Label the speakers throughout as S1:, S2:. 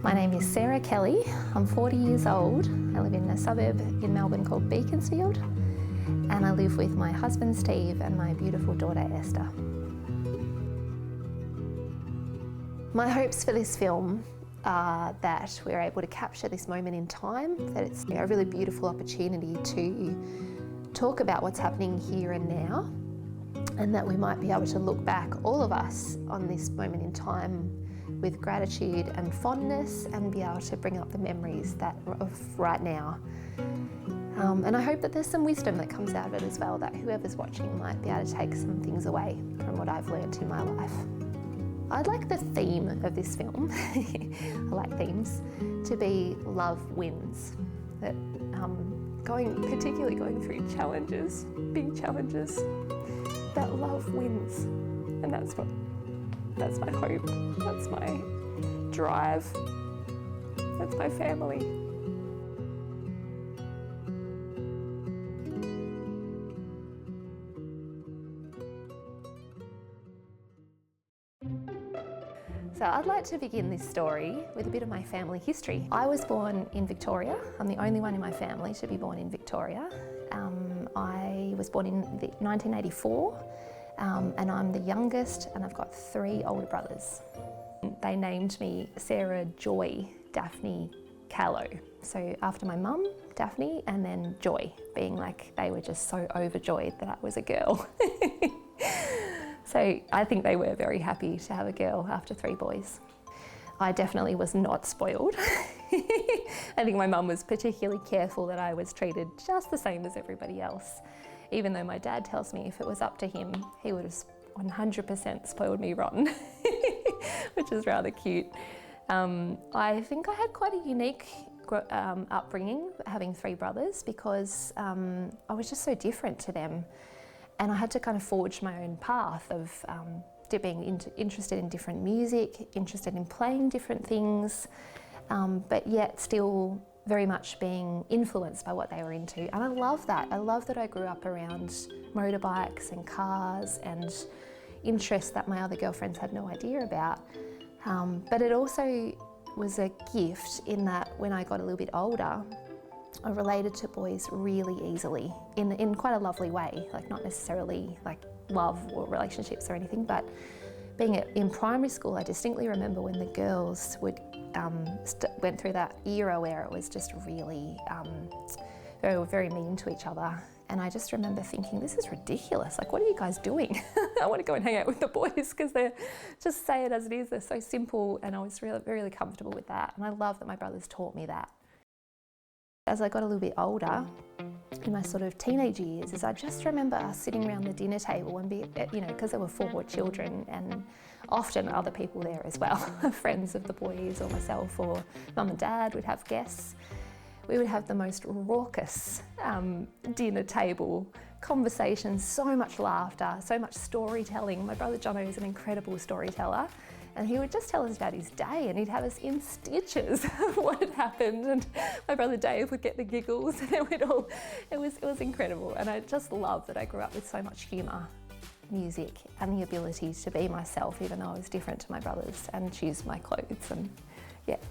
S1: My name is Sarah Kelly. I'm 40 years old. I live in a suburb in Melbourne called Beaconsfield, and I live with my husband Steve and my beautiful daughter Esther. My hopes for this film are that we're able to capture this moment in time, that it's a really beautiful opportunity to talk about what's happening here and now, and that we might be able to look back, all of us, on this moment in time with gratitude and fondness, and be able to bring up the memories of right now. And I hope that there's some wisdom that comes out of it as well, that whoever's watching might be able to take some things away from what I've learned in my life. I'd like the theme of this film, I like themes, to be love wins. That particularly going through challenges, big challenges, that love wins. And that's my hope, that's my drive, that's my family. So I'd like to begin this story with a bit of my family history. I was born in Victoria. I'm the only one in my family to be born in Victoria. I was born in 1984. And I'm the youngest, and I've got 3 older brothers. They named me Sarah Joy Daphne Callow. So after my mum, Daphne, and then Joy, being like they were just so overjoyed that I was a girl. So I think they were very happy to have a girl after 3 boys. I definitely was not spoiled. I think my mum was particularly careful that I was treated just the same as everybody else. Even though my dad tells me if it was up to him, he would have 100% spoiled me rotten, which is rather cute. I think I had quite a unique upbringing, having 3 brothers, because I was just so different to them. And I had to kind of forge my own path of being interested in different music, interested in playing different things, but yet still very much being influenced by what they were into. And I love that. I love that I grew up around motorbikes and cars and interests that my other girlfriends had no idea about. But it also was a gift in that when I got a little bit older, I related to boys really easily in quite a lovely way, like not necessarily like love or relationships or anything, but being in primary school, I distinctly remember when the girls went through that era where it was just really, they were very mean to each other. And I just remember thinking, this is ridiculous. Like, what are you guys doing? I want to go and hang out with the boys because they're just say it as it is. They're so simple. And I was really, really comfortable with that. And I love that my brothers taught me that. As I got a little bit older, in my sort of teenage years, I just remember us sitting around the dinner table and because there were 4 children and often other people there as well, friends of the boys or myself or mum and dad would have guests. We would have the most raucous dinner table, conversations, so much laughter, so much storytelling. My brother Jono is an incredible storyteller. And he would just tell us about his day, and he'd have us in stitches of what had happened. And my brother Dave would get the giggles, and it was incredible. And I just love that I grew up with so much humour, music, and the ability to be myself, even though I was different to my brothers, and choose my clothes and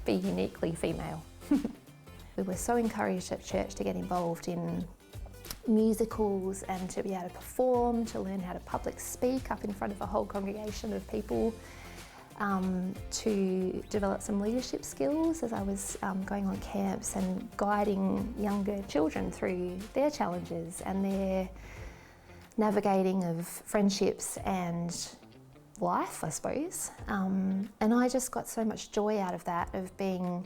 S1: be uniquely female. We were so encouraged at church to get involved in musicals and to be able to perform, to learn how to public speak up in front of a whole congregation of people. To develop some leadership skills as I was going on camps and guiding younger children through their challenges and their navigating of friendships and life, I suppose. And I just got so much joy out of that, of being,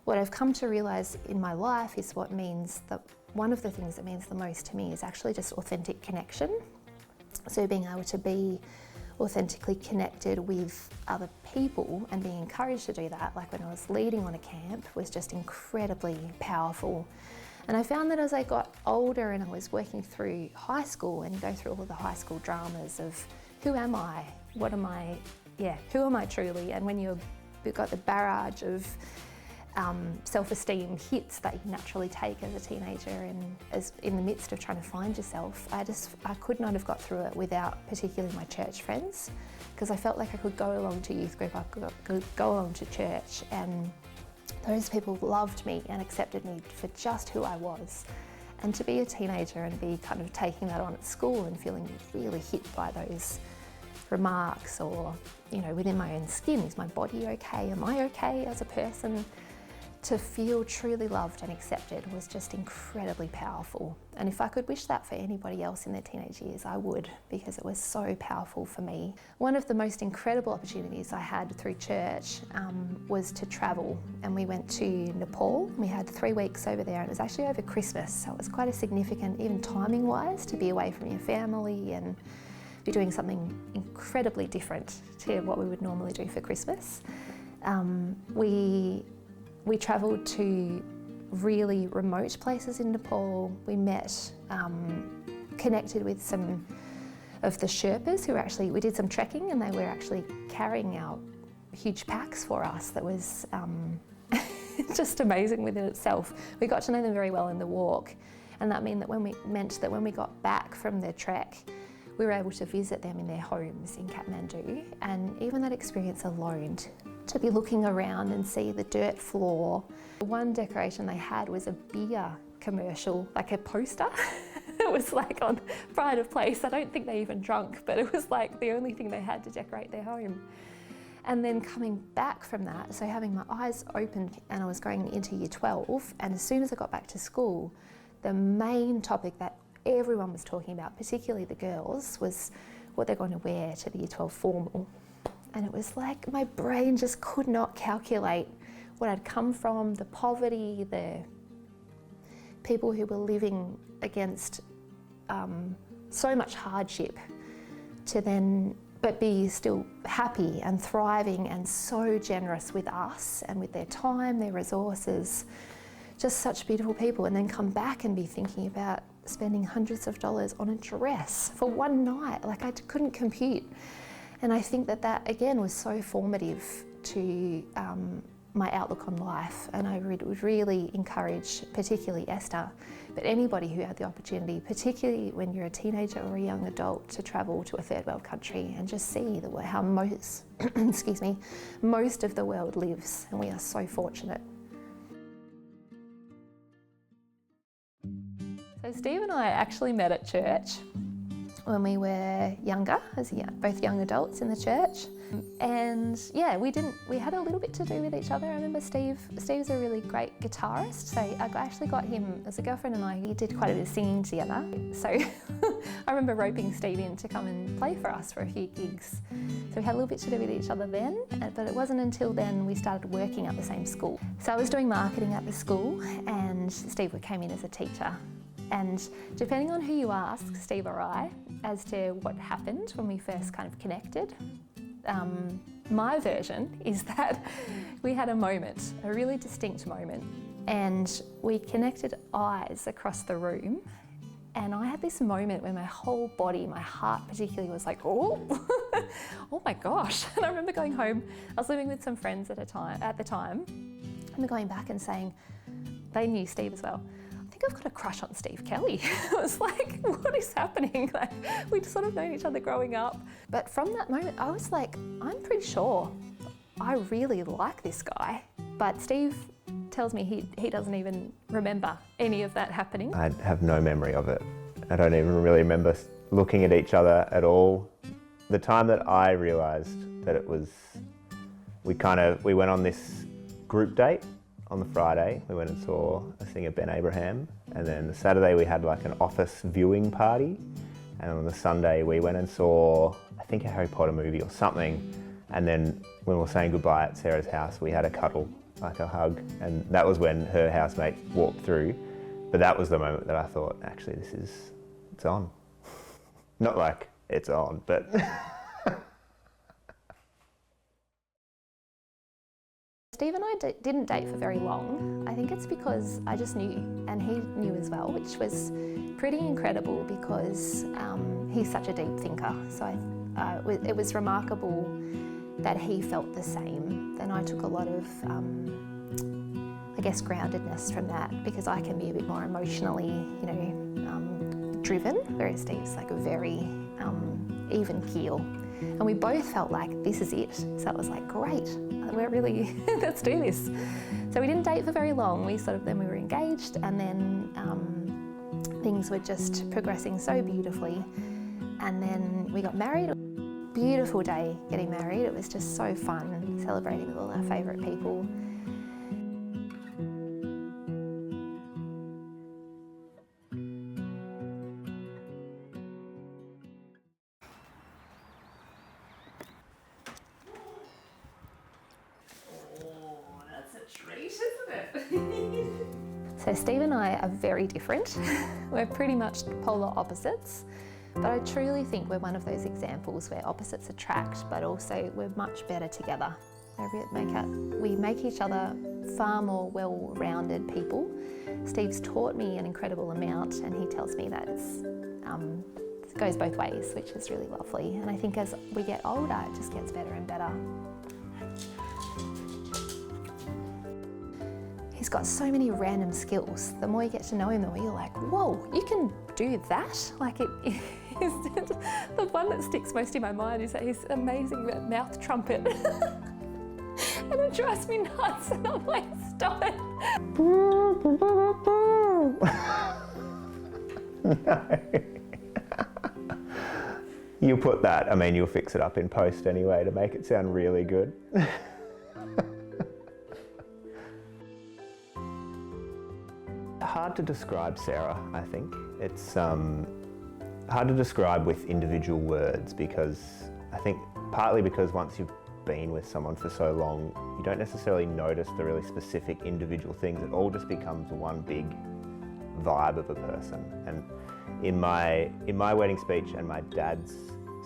S1: what I've come to realise in my life is what means that one of the things that means the most to me is actually just authentic connection. So being able to be authentically connected with other people and being encouraged to do that, like when I was leading on a camp, was just incredibly powerful. And I found that as I got older and I was working through high school and go through all the high school dramas of who am I, what am I, who am I truly? And when you've got the barrage of self-esteem hits that you naturally take as a teenager and as in the midst of trying to find yourself, I could not have got through it without particularly my church friends, because I felt like I could go along to youth group, I could go along to church and Those people loved me and accepted me for just who I was. And to be a teenager and be kind of taking that on at school and feeling really hit by those remarks, or, you know, within my own skin, is my body okay? Am I okay as a person? To feel truly loved and accepted was just incredibly powerful. And if I could wish that for anybody else in their teenage years, I would, because it was so powerful for me. One of the most incredible opportunities I had through church was to travel, and we went to Nepal. We had 3 weeks over there, and it was actually over Christmas, so it was quite a significant, even timing wise, to be away from your family and be doing something incredibly different to what we would normally do for Christmas. We travelled to really remote places in Nepal. We met, connected with some of the Sherpas who were actually, we did some trekking, and they were actually carrying out huge packs for us. That was just amazing within itself. We got to know them very well in the walk, and that meant that when we got back from their trek, we were able to visit them in their homes in Kathmandu. And even that experience alone, to be looking around and see the dirt floor. One decoration they had was a beer commercial, like a poster. It was like on pride of place. I don't think they even drank, but it was like the only thing they had to decorate their home. And then coming back from that, so having my eyes opened, and I was going into year 12, and as soon as I got back to school, the main topic that everyone was talking about, particularly the girls, was what they're going to wear to the year 12 formal. And it was like my brain just could not calculate what I'd come from, the poverty, the people who were living against so much hardship, to then but be still happy and thriving and so generous with us and with their time, their resources, just such beautiful people. And then come back and be thinking about spending hundreds of dollars on a dress for one night. Like, I couldn't compute. And I think that again was so formative to my outlook on life. And I would really encourage, particularly Esther, but anybody who had the opportunity, particularly when you're a teenager or a young adult, to travel to a third world country and just see how most, excuse me, most of the world lives. And we are so fortunate. So Steve and I actually met at church when we were younger, as both young adults in the church. And yeah, we had a little bit to do with each other. I remember Steve's a really great guitarist, so I actually got him, as a girlfriend and I, we did quite a bit of singing together. So I remember roping Steve in to come and play for us for a few gigs. So we had a little bit to do with each other then, but it wasn't until then we started working at the same school. So I was doing marketing at the school, and Steve came in as a teacher. And depending on who you ask, Steve or I, as to what happened when we first kind of connected, my version is that we had a moment, a really distinct moment, and we connected eyes across the room, and I had this moment where my whole body, my heart particularly, was like, oh, oh my gosh. And I remember going home, I was living with some friends at the time, and going back and saying, they knew Steve as well, I think I've got a crush on Steve Kelly. It was like, what is happening? Like, we'd sort of known each other growing up. But from that moment, I was like, I'm pretty sure I really like this guy. But Steve tells me he doesn't even remember any of that happening.
S2: I have no memory of it. I don't even really remember looking at each other at all. The time that I realised that it was, we went on this group date. On the Friday, we went and saw a singer, Ben Abraham, and then the Saturday we had like an office viewing party, and on the Sunday we went and saw, I think, a Harry Potter movie or something, and then when we were saying goodbye at Sarah's house, we had a cuddle, like a hug, and that was when her housemate walked through. But that was the moment that I thought, actually, it's on. Not like it's on, but...
S1: Steve and I didn't date for very long. I think it's because I just knew, and he knew as well, which was pretty incredible because he's such a deep thinker. So it was remarkable that he felt the same. Then I took a lot of, I guess, groundedness from that, because I can be a bit more emotionally, driven, whereas Steve's like a very even keel. And we both felt like this is it. So it was like, great, we're really, let's do this. So we didn't date for very long. Then we were engaged, and then things were just progressing so beautifully. And then we got married. Beautiful day getting married. It was just so fun celebrating with all our favourite people.
S3: Treat, isn't it?
S1: So Steve and I are very different. We're pretty much polar opposites, but I truly think we're one of those examples where opposites attract, but also we're much better together. We make each other far more well-rounded people. Steve's taught me an incredible amount, and he tells me that it goes both ways, which is really lovely. And I think as we get older, it just gets better and better. He's got so many random skills. The more you get to know him, the more you're like, whoa, you can do that? Like it is, the one that sticks most in my mind is that he's amazing at mouth trumpet. And it drives me nuts, and I'm like, stop it.
S2: No. You put that, I mean, you'll fix it up in post anyway to make it sound really good. Hard to describe Sarah, I think. It's hard to describe with individual words, because I think partly because once you've been with someone for so long, you don't necessarily notice the really specific individual things. It all just becomes one big vibe of a person. And in my wedding speech and my dad's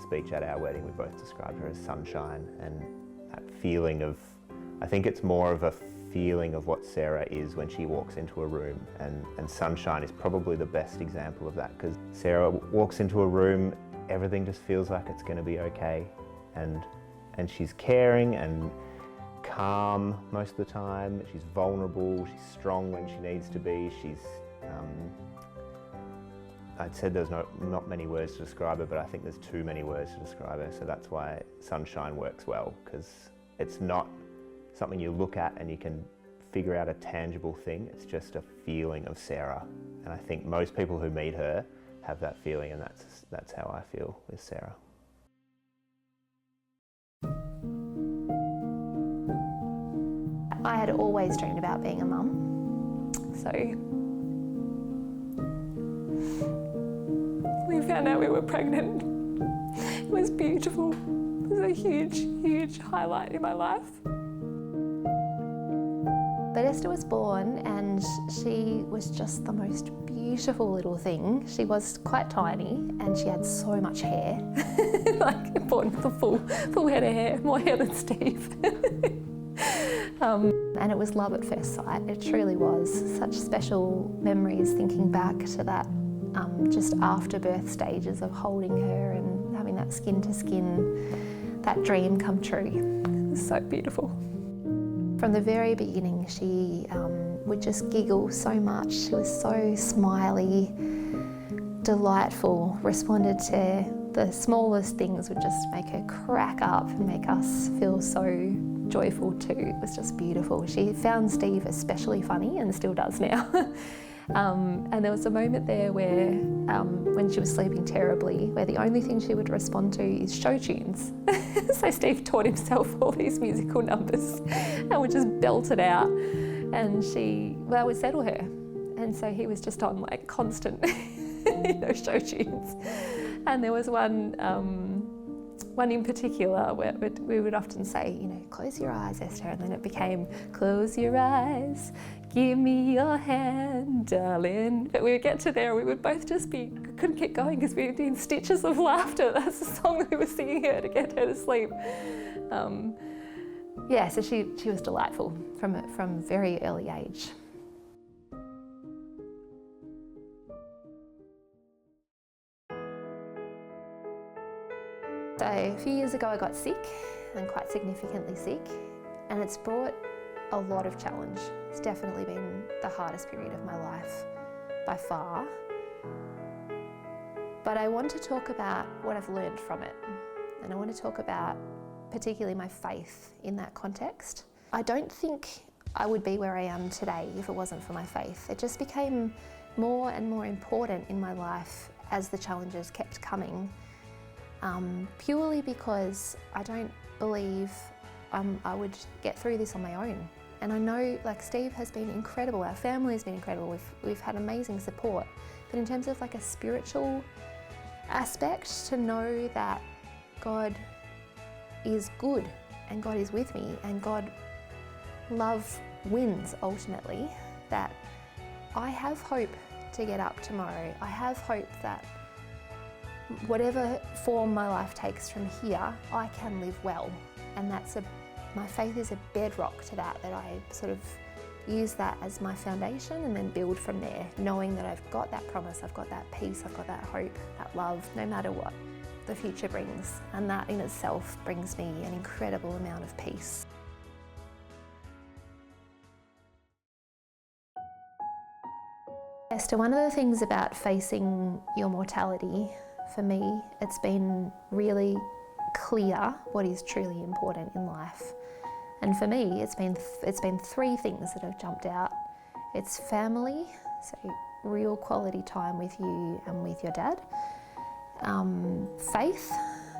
S2: speech at our wedding, we both described her as sunshine, and that feeling of, I think it's more of a feeling of what Sarah is when she walks into a room, and sunshine is probably the best example of that, because Sarah walks into a room, everything just feels like it's going to be okay, and she's caring and calm most of the time. She's vulnerable, she's strong when she needs to be. She's I'd said there's not many words to describe her, but I think there's too many words to describe her, so that's why sunshine works well, because it's not something you look at and you can figure out a tangible thing. It's just a feeling of Sarah, and I think most people who meet her have that feeling, and that's how I feel with Sarah.
S1: I had always dreamed about being a mum, so we found out we were pregnant. It was beautiful. It was a huge, huge highlight in my life. But Esther was born, and she was just the most beautiful little thing. She was quite tiny, and she had so much hair. Like, born with a full head of hair, more hair than Steve. And it was love at first sight. It truly was. Such special memories thinking back to that just after birth stages of holding her and having that skin to skin, that dream come true. It was so beautiful. From the very beginning, she would just giggle so much. She was so smiley, delightful, responded to the smallest things, would just make her crack up and make us feel so joyful too. It was just beautiful. She found Steve especially funny, and still does now. And there was a moment there where, when she was sleeping terribly, where the only thing she would respond to is show tunes. So Steve taught himself all these musical numbers and would just belt it out, and that would settle her. And so he was just on like constant show tunes. And there was one in particular where we would often say, close your eyes, Esther, and then it became, close your eyes, give me your hand, darling. But we would get to there, we would both just couldn't keep going because we were in stitches of laughter. That's the song we were singing her to get her to sleep. So she was delightful from very early age. So a few years ago I got sick, and quite significantly sick, and it's brought a lot of challenge. It's definitely been the hardest period of my life by far. But I want to talk about what I've learned from it. And I want to talk about particularly my faith in that context. I don't think I would be where I am today if it wasn't for my faith. It just became more and more important in my life as the challenges kept coming, purely because I don't believe I would get through this on my own. And I know, like, Steve has been incredible, our family has been incredible, we've had amazing support, but in terms of like a spiritual aspect, to know that God is good and God is with me and God love wins ultimately, that I have hope to get up tomorrow. I have hope that whatever form my life takes from here, I can live well. And my faith is a bedrock to that I sort of use that as my foundation and then build from there, knowing that I've got that promise, I've got that peace, I've got that hope, that love, no matter what the future brings. And that in itself brings me an incredible amount of peace. Esther, one of the things about facing your mortality, for me, it's been really clear what is truly important in life. And for me, it's been three things that have jumped out. It's family, so real quality time with you and with your dad. Faith,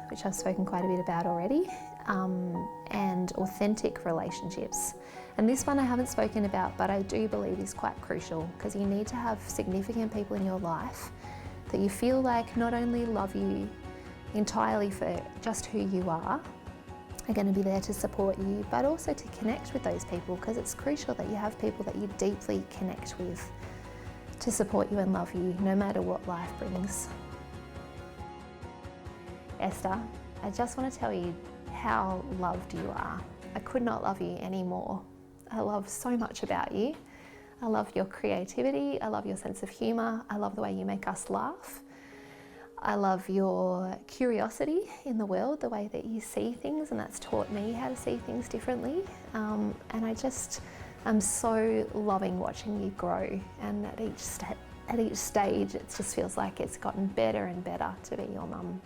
S1: which I've spoken quite a bit about already, and authentic relationships. And this one I haven't spoken about, but I do believe is quite crucial, because you need to have significant people in your life that you feel like not only love you entirely for just who you are going to be there to support you, but also to connect with those people, because it's crucial that you have people that you deeply connect with to support you and love you no matter what life brings. Esther, I just want to tell you how loved you are. I could not love you any more. I love so much about you. I love your creativity, I love your sense of humour, I love the way you make us laugh. I love your curiosity in the world, the way that you see things, and that's taught me how to see things differently. And I'm so loving watching you grow, and at each stage it just feels like it's gotten better and better to be your mum.